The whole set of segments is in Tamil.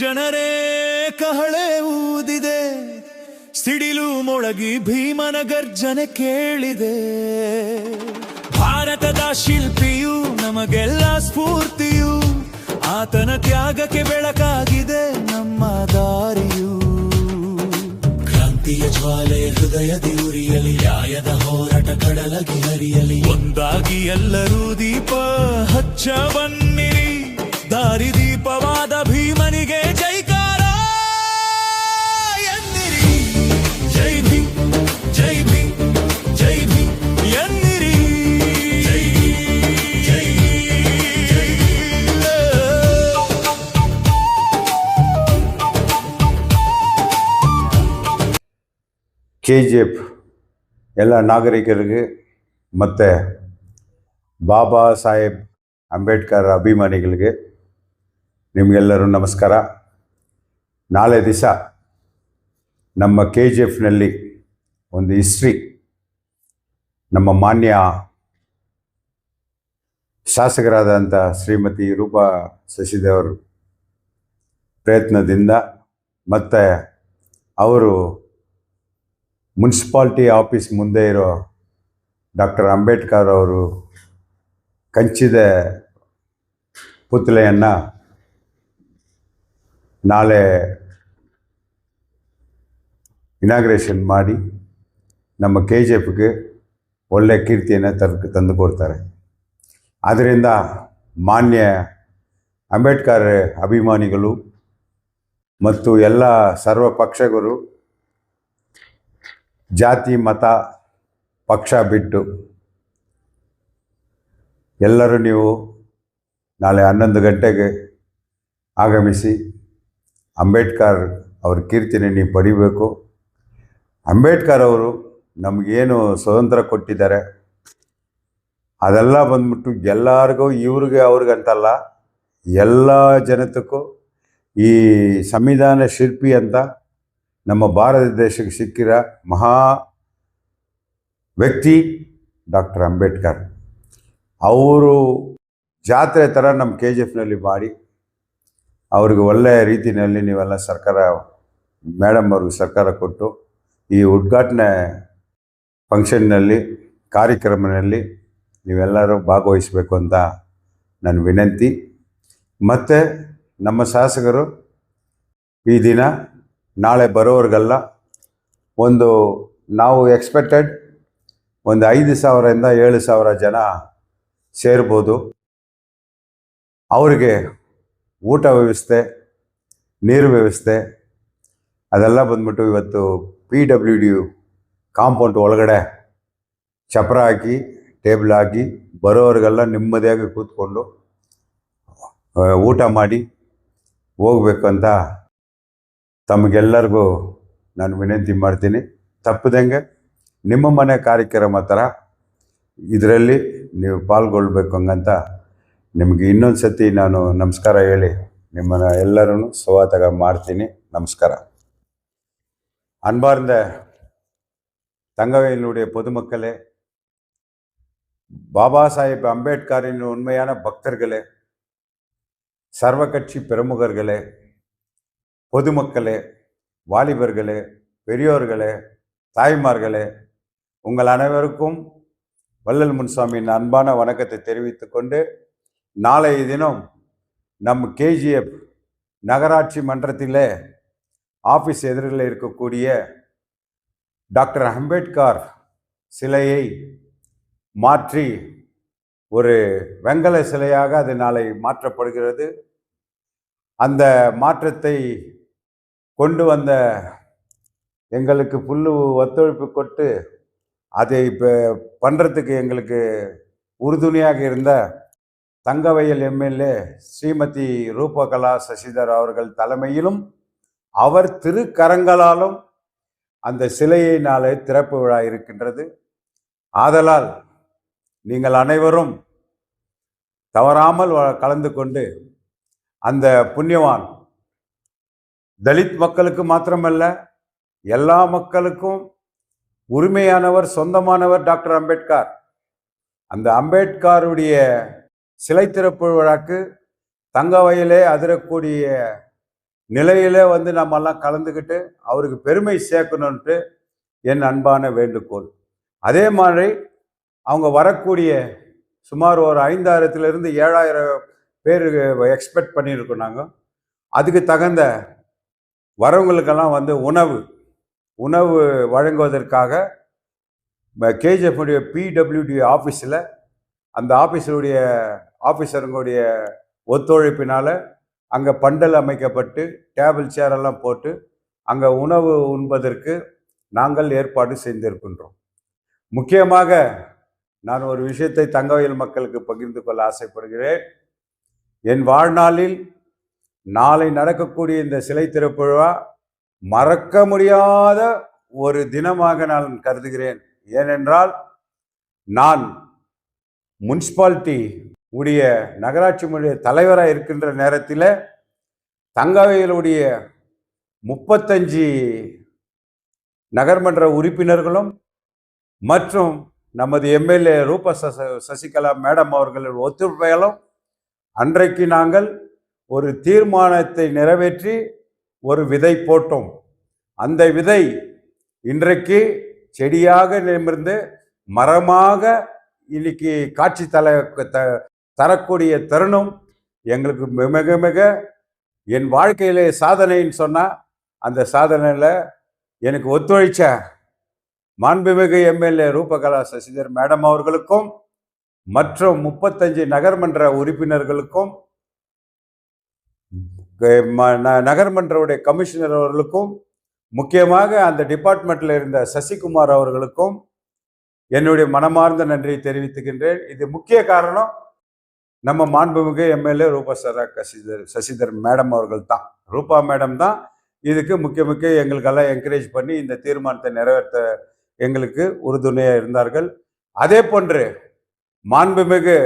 ಜನರೇ ಕಹಳೆ ಊದಿದೆ, ಸಿಡಿಲು ಮೊಳಗಿ ಭೀಮನ ಗರ್ಜನೆ ಕೇಳಿದೆ. ಭಾರತದ ಶಿಲ್ಪಿಯು ನಮಗೆಲ್ಲ ಸ್ಫೂರ್ತಿಯು, ಆತನ ತ್ಯಾಗಕ್ಕೆ ಬೆಳಕಾಗಿದೆ ನಮ್ಮ ದಾರಿಯು. ಕ್ರಾಂತಿಯ ಜ್ವಾಲೆ ಹೃದಯದಿ ಉರಿಯಲಿ, ನ್ಯಾಯದ ಹೋರಾಟ ಕಡಲಗಿ ಹರಿಯಲಿ. ಒಂದಾಗಿ ಎಲ್ಲರೂ ದೀಪ ಹಚ್ಚ ಬನ್ನಿರಿ, ದಾರಿ ದೀಪವಾದ ಭೀಮನಿಗೆ ಜೈಕಾರ ಎನ್ನಿರಿ. ಜೈ ಭೀಮ್, ಜೈ ಭೀಮ್, ಜೈ ಭೀಮ್ ಎನ್ನಿರಿ. ಜೈ ಜೈ KGF ಎಲ್ಲ ನಾಗರಿಕರಿಗೆ ಮತ್ತು ಬಾಬಾ ಸಾಹೇಬ್ ಅಂಬೇಡ್ಕರ್ ಅಭಿಮಾನಿಗಳಿಗೆ ನಿಮಗೆಲ್ಲರೂ ನಮಸ್ಕಾರ. ನಾಳೆ ದಿವಸ ನಮ್ಮ KGFನಲ್ಲಿ ಒಂದು ಹಿಸ್ಟ್ರಿ, ನಮ್ಮ ಮಾನ್ಯ ಶಾಸಕರಾದಂಥ ಶ್ರೀಮತಿ ರೂಪಾ ಶಶಿದೇವರ ಪ್ರಯತ್ನದಿಂದ ಮತ್ತು ಅವರು ಮುನ್ಸಿಪಾಲ್ಟಿ ಆಫೀಸ್ ಮುಂದೆ ಇರೋ ಡಾಕ್ಟರ್ ಅಂಬೇಡ್ಕರ್ ಅವರು ಕಂಚಿದ ಪುತ್ಲೆಯನ್ನು ನಾಳೆ ಇನಾಗ್ರೇಷನ್ ಮಾಡಿ ನಮ್ಮ KGFಗೆ ಒಳ್ಳೆಯ ಕೀರ್ತಿಯನ್ನು ತಂದು ಕೊಡ್ತಾರೆ. ಆದ್ದರಿಂದ ಮಾನ್ಯ ಅಂಬೇಡ್ಕರ್ ಅಭಿಮಾನಿಗಳು ಮತ್ತು ಎಲ್ಲ ಸರ್ವ ಪಕ್ಷಗಳು ಜಾತಿ ಮತ ಪಕ್ಷ ಬಿಟ್ಟು ಎಲ್ಲರೂ ನೀವು ನಾಳೆ 11 ಗಂಟೆಗೆ ಆಗಮಿಸಿ ಅಂಬೇಡ್ಕರ್ ಅವ್ರ ಕೀರ್ತಿನ ನೀವು ಪಡಿಬೇಕು. ಅಂಬೇಡ್ಕರ್ ಅವರು ನಮಗೇನು ಸ್ವತಂತ್ರ ಕೊಟ್ಟಿದ್ದಾರೆ ಅದೆಲ್ಲ ಬಂದ್ಬಿಟ್ಟು ಎಲ್ಲರಿಗೂ, ಇವ್ರಿಗೆ ಅವ್ರಿಗಂತಲ್ಲ, ಎಲ್ಲ ಜನತಕ್ಕೂ ಈ ಸಂವಿಧಾನ ಶಿಲ್ಪಿ ಅಂತ ನಮ್ಮ ಭಾರತ ದೇಶಕ್ಕೆ ಸಿಕ್ಕಿರೋ ಮಹಾ ವ್ಯಕ್ತಿ ಡಾಕ್ಟರ್ ಅಂಬೇಡ್ಕರ್. ಅವರು ಜಾತ್ರೆ ಥರ ನಮ್ಮ KGFನಲ್ಲಿ ಮಾಡಿ ಅವ್ರಿಗೆ ಒಳ್ಳೆಯ ರೀತಿಯಲ್ಲಿ ನೀವೆಲ್ಲ ಸರ್ಕಾರ, ಮೇಡಮ್ ಅವ್ರಿಗೆ ಸರ್ಕಾರ ಕೊಟ್ಟು ಈ ಉದ್ಘಾಟನೆ ಫಂಕ್ಷನ್ನಲ್ಲಿ, ಕಾರ್ಯಕ್ರಮದಲ್ಲಿ ನೀವೆಲ್ಲರೂ ಭಾಗವಹಿಸಬೇಕು ಅಂತ ನನ್ನ ವಿನಂತಿ. ಮತ್ತು ನಮ್ಮ ಶಾಸಕರು ಈ ದಿನ ನಾಳೆ ಬರೋವ್ರಿಗೆಲ್ಲ ಒಂದು, ನಾವು ಎಕ್ಸ್ಪೆಕ್ಟೆಡ್ ಒಂದು 5,000ರಿಂದ 7,000 ಜನ ಸೇರ್ಬೋದು. ಅವರಿಗೆ ಊಟ ವ್ಯವಸ್ಥೆ, ನೀರು ವ್ಯವಸ್ಥೆ ಅದೆಲ್ಲ ಬಂದ್ಬಿಟ್ಟು ಇವತ್ತು PWD ಕಾಂಪೌಂಡ್ ಒಳಗಡೆ ಚಪ್ರ ಹಾಕಿ, ಟೇಬಲ್ ಹಾಕಿ ಬರೋರಿಗೆಲ್ಲ ನೆಮ್ಮದಿಯಾಗಿ ಕೂತ್ಕೊಂಡು ಊಟ ಮಾಡಿ ಹೋಗ್ಬೇಕು ಅಂತ ತಮಗೆಲ್ಲರಿಗೂ ನಾನು ವಿನಂತಿ ಮಾಡ್ತೀನಿ. ತಪ್ಪದಂಗೆ ನಿಮ್ಮ ಮನೆ ಕಾರ್ಯಕ್ರಮ ಥರ ಇದರಲ್ಲಿ ನೀವು ಪಾಲ್ಗೊಳ್ಬೇಕು ಹಂಗಂತ ನಿಮಗೆ ಇನ್ನೊಂದು ಸತಿ ನಾನು ನಮಸ್ಕಾರ ಹೇಳಿ ನಿಮ್ಮನ್ನು ಎಲ್ಲರೂ ಸ್ವಾಗತ ಮಾಡ್ತೀನಿ. ನಮಸ್ಕಾರ. அன்பார்ந்த தங்கவேலுடைய பொதுமக்களே, பாபா சாஹேப் அம்பேத்கரின் உண்மையான பக்தர்களே, சர்வ கட்சி பிரமுகர்களே, பொதுமக்களே, வாலிபர்களே, பெரியோர்களே, தாய்மார்களே, உங்கள் அனைவருக்கும் வள்ளல் முன்சாமியின் அன்பான வணக்கத்தை தெரிவித்துக் கொண்டு, நாளைய தினம் நம் KGF நகராட்சி மன்றத்திலே ஆஃபீஸ் எதிரில் இருக்கக்கூடிய டாக்டர் அம்பேத்கர் சிலையை மாற்றி ஒரு வெங்கல சிலையாக அது நாளை மாற்றப்படுகிறது. அந்த மாற்றத்தை கொண்டு வந்த எங்களுக்கு புல்லு ஒத்துழைப்பு கொண்டு அதை இப்போ பண்ணுறதுக்கு எங்களுக்கு உறுதுணையாக இருந்த தங்கவயல் MLA ஸ்ரீமதி ரூபகலா சசிதர் அவர்கள் தலைமையிலும் அவர் திருக்கரங்களாலும் அந்த சிலையை நாளை திறப்பு விழா இருக்கின்றது. ஆதலால் நீங்கள் அனைவரும் தவறாமல் கலந்து கொண்டு அந்த புண்ணியவான் தலித் மக்களுக்கு மாத்திரமல்ல எல்லா மக்களுக்கும் உரிமையானவர், சொந்தமானவர் டாக்டர் அம்பேத்கர். அந்த அம்பேத்கருடைய சிலை திறப்பு விழாக்கு தங்கவயலே அதிரக்கூடிய நிலையிலே வந்து நம்மெல்லாம் கலந்துக்கிட்டு அவருக்கு பெருமை சேர்க்கணுன்ட்டு என் அன்பான வேண்டுகோள். அதே மாதிரி அவங்க வரக்கூடிய சுமார் ஒரு 5000 7000 பேர் எக்ஸ்பெக்ட் பண்ணியிருக்கோம். நாங்கள் அதுக்கு தகுந்த வரவங்களுக்கெல்லாம் வந்து உணவு வழங்குவதற்காக கேஜிஎஃப்னுடைய பிடபிள்யூடி ஆஃபீஸில் அந்த ஆஃபீஸருங்களுடைய ஒத்துழைப்பினால் அங்கே பண்டல் அமைக்கப்பட்டு டேபிள் சேரெல்லாம் போட்டு அங்கே உணவு உண்பதற்கு நாங்கள் ஏற்பாடு செய்திருக்கின்றோம். முக்கியமாக நான் ஒரு விஷயத்தை தங்கவயல் மக்களுக்கு பகிர்ந்து கொள்ள ஆசைப்படுகிறேன். என் வாழ்நாளில் நாளை நடக்கக்கூடிய இந்த சிலை திறப்பு விழா மறக்க முடியாத ஒரு தினமாக நான் கருதுகிறேன். ஏனென்றால் நான் முனிசிபாலிட்டி உடைய நகராட்சி தலைவராக இருக்கின்ற நேரத்தில் தங்கவயலுடைய 35 நகர்மன்ற உறுப்பினர்களும் மற்றும் நமது எம்எல்ஏ ரூபா சசிகலா மேடம் அவர்களின் ஒத்துழைப்பாலும் அன்றைக்கு நாங்கள் ஒரு தீர்மானத்தை நிறைவேற்றி ஒரு விதை போட்டோம். அந்த விதை இன்றைக்கு செடியாக நிமிர்ந்து மரமாக இன்னைக்கு காட்சி தரக்கூடிய தருணம் எங்களுக்கு மிக மிக என் வாழ்க்கையிலே சாதனைன்னு சொன்னால் அந்த சாதனையில் எனக்கு ஒத்துழைச்ச மாண்புமிகு எம்எல்ஏ ரூபகலா சசிதர் மேடம் அவர்களுக்கும் மற்றும் 35 நகர்மன்ற உறுப்பினர்களுக்கும் நகர்மன்றவுடைய கமிஷனர் அவர்களுக்கும் முக்கியமாக அந்த டிபார்ட்மெண்ட்டில் இருந்த சசிகுமார் அவர்களுக்கும் என்னுடைய மனமார்ந்த நன்றியை தெரிவித்துக்கின்றேன். இது முக்கிய காரணம் நம்ம மாண்புமிகு எம்எல்ஏ ரூபா சசிதர் மேடம் அவர்கள் தான். ரூபா மேடம் தான் இதுக்கு முக்கிய எங்களுக்கெல்லாம் என்கரேஜ் பண்ணி இந்த தீர்மானத்தை நிறைவேற்ற எங்களுக்கு உறுதுணையாக இருந்தார்கள். அதே போன்று மாண்புமிகு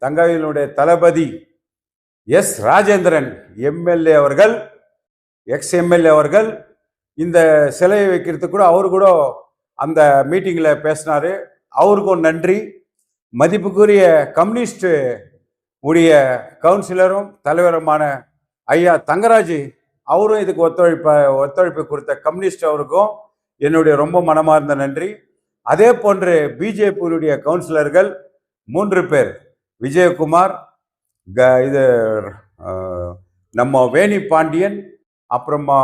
தங்கவயலுடைய தளபதி எஸ் ராஜேந்திரன் எம்எல்ஏ அவர்கள், எக்ஸ்-எம்எல்ஏ அவர்கள் இந்த சிலையை வைக்கிறதுக்கு கூட அவரு கூட அந்த மீட்டிங்கில் பேசினார். அவருக்கும் நன்றி. மதிப்புக்குரிய கம்யூனிஸ்ட் உடைய கவுன்சிலரும் தலைவருமான ஐயா தங்கராஜ் அவரும் இதுக்கு ஒத்துழைப்பு கொடுத்த கம்யூனிஸ்ட் அவருக்கும் என்னுடைய ரொம்ப மனமார்ந்த நன்றி. அதே போன்று பிஜேபியுடைய கவுன்சிலர்கள் 3 பேர், விஜயகுமார், இது நம்ம வேணி பாண்டியன், அப்புறமா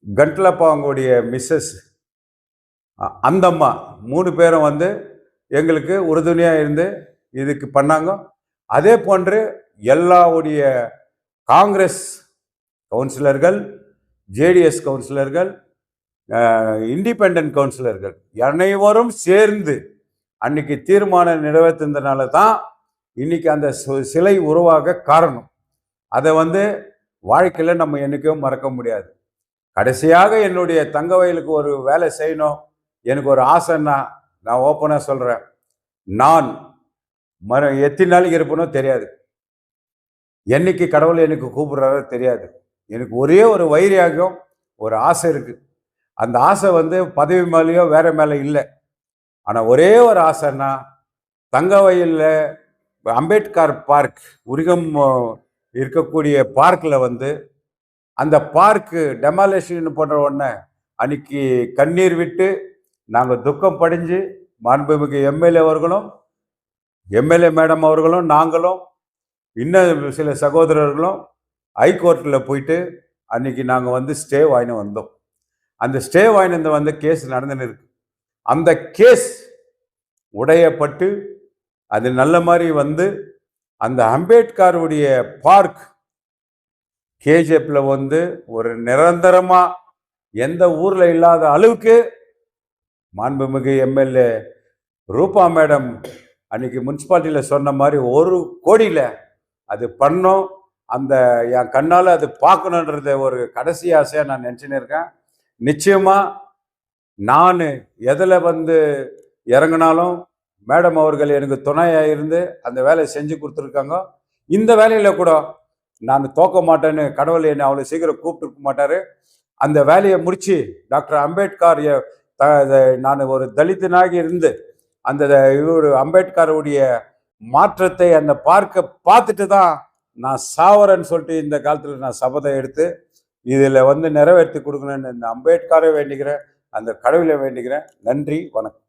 கண்ட்லப்பாவுடைய மிஸ்ஸஸ் அந்தம்மா 3 பேரும் வந்து எங்களுக்கு உறுதுணையாக இருந்து இதுக்கு பண்ணாங்க. அதே போன்று எல்லாவுடைய காங்கிரஸ் கவுன்சிலர்கள், ஜேடிஎஸ் கவுன்சிலர்கள், இண்டிபெண்டன்ட் கவுன்சிலர்கள் அனைவரும் சேர்ந்து அன்னைக்கு தீர்மானம் நிறைவேற்றினால தான் இன்னைக்கு அந்த சிலை உருவாக காரணம். அதை வந்து வாழ்க்கையில் நம்ம என்றைக்கும் மறக்க முடியாது. கடைசியாக என்னுடைய தங்கவயலுக்கு ஒரு வேலை செய்யணும் எனக்கு ஒரு ஆசைன்னா நான் ஓப்பனாக சொல்கிறேன். நான் எத்தனை நாளைக்கு இருப்பேனோ தெரியாது, என்னைக்கு கடவுள் எனக்கு கூப்பிடுறாரோ தெரியாது. எனக்கு ஒரே ஒரு வைரியாகும் ஒரு ஆசை இருக்குது. அந்த ஆசை வந்து பதவி மேலேயோ வேற மேலே இல்லை. ஆனால் ஒரே ஒரு ஆசைன்னா தங்கவயலில் அம்பேத்கர் பார்க் உரிகம் இருக்கக்கூடிய பார்க்கில் வந்து அந்த பார்க்கு டெமாலேஷன் பண்ணுற உடனே அன்னைக்கு கண்ணீர் விட்டு நாங்கள் துக்கம் படிஞ்சு மாண்புமிகு எம்எல்ஏ அவர்களும், எம்எல்ஏ மேடம் அவர்களும், நாங்களும் இன்னும் சில சகோதரர்களும் ஹைகோர்ட்டில் போயிட்டு அன்னைக்கு நாங்கள் வந்து ஸ்டே வாங்கின்னு வந்தோம். அந்த ஸ்டே வாங்கினது வந்து கேஸ் நடந்துன்னு இருக்கு. அந்த கேஸ் உடையப்பட்டு அது நல்ல மாதிரி வந்து அந்த அம்பேத்கருடைய பார்க் கேஜிஎஃப்ல வந்து ஒரு நிரந்தரமா எந்த ஊர்ல இல்லாத அளவுக்கு மாண்புமிகு எம்எல்ஏ ரூபா மேடம் அன்னைக்கு முனிசிபாலிட்டியில் சொன்ன மாதிரி 1 கோடியில் அது பண்ணோம். அந்த என் கண்ணால் அது பார்க்கணுன்றத ஒரு கடைசி ஆசையாக நான் நினச்சின்னு இருக்கேன். நிச்சயமாக நான் எதில் வந்து இறங்கினாலும் மேடம் அவர்கள் எனக்கு துணையாக இருந்து அந்த வேலையை செஞ்சு கொடுத்துருக்காங்க. இந்த வேலையில் கூட நான் தோக்க மாட்டேன்னு கடவுள் என்னை அவ்வளோ சீக்கிரம் கூப்பிட்டுருக்க மாட்டார். அந்த வேலையை முடித்து டாக்டர் அம்பேத்கர் நான் ஒரு தலித்தனாகி இருந்து அந்த இவர் அம்பேத்கருடைய மாற்றத்தை அந்த பார்த்துட்டு தான் நான் சாவரேன்னு சொல்லிட்டு இந்த காலத்தில் நான் சபதம் எடுத்து இதில் வந்து நிறைவேற்றி கொடுக்கணுன்னு இந்த அம்பேத்கரை வேண்டிக்கிறேன், அந்த கடவுளை வேண்டிக்கிறேன். நன்றி, வணக்கம்.